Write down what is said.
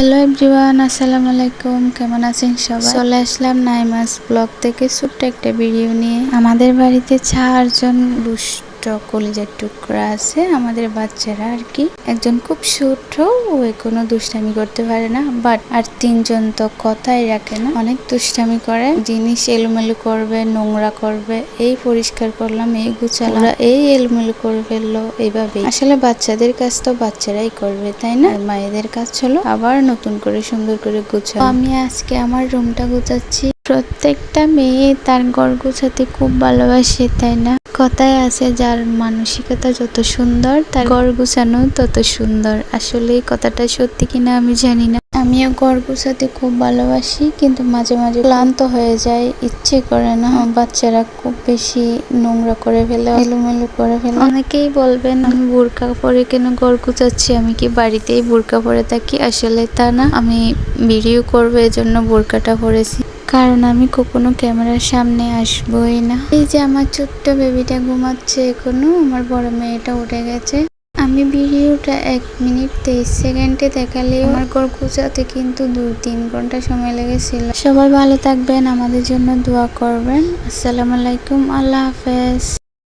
Hello everyone, আসসালামু আলাইকুম। কেমন আছেন সবাই? চলে আসলাম নাইমাস ব্লগ থেকে ছোট্ট একটা ভিডিও নিয়ে। আমাদের বাড়িতে 4জন দুষ্ট কলিজার টুকরা আছে, আমাদের বাচ্চারা আর কি। একজন খুব ছোট, ও কোনো দুষ্টামি করতে পারে না, বাট আর 3জন তো কথাই রাখে না, অনেক দুষ্টামি করে, জিনিস এলোমেলো করবে, নোংরা করবে, এই পরিষ্কার করলাম, এই গুছালাম, এই এলোমেলো করে ফেললো, এইভাবে। আসলে বাচ্চাদের কাজ তো বাচ্চারাই করবে, তাই না? মায়েদের কাজ হলো আবার নতুন করে সুন্দর করে গুছানো। আমি আজকে আমার রুমটা গুছাচ্ছি। প্রত্যেকটা মেয়ে তার ঘর গুছাতে খুব ভালোবাসে, তাই না? কথায় আছে, যার মানসিকতা যত সুন্দর তার ঘর গুছানো তত সুন্দর। আসলে এই কথাটা সত্যি কিনা আমি জানি না। আমিও ঘর গুছাতে খুব ভালোবাসি, কিন্তু মাঝে মাঝে ক্লান্ত হয়ে যায়, ইচ্ছে করে না। বাচ্চারা খুব বেশি নোংরা করে ফেলে, এলোমেলো করে ফেলে। অনেকেই বলবেন আমি বোরকা পরে কেন ঘর গুছাচ্ছি, আমি কি বাড়িতেই বোরকা পরে থাকি? আসলে তা না, আমি ভিডিও করবো এজন্য বোরকাটা পরেছি, কারণ আমি কখনো ক্যামেরার সামনে আসবোই না। এই যে আমার ছোট্ট বেবিটা ঘুমাচ্ছে এখনো, আমার বড় মেয়েটা উঠে গেছে। আমি ভিডিওটা 1 মিনিট 23 সেকেন্ডে দেখালেও আমার ঘর গুছাতে কিন্তু 2-3 ঘন্টা সময় লেগেছিল। সবাই ভালো থাকবেন, আমাদের জন্য দোয়া করবেন। আসসালামু আলাইকুম, আল্লাহ হাফেজ।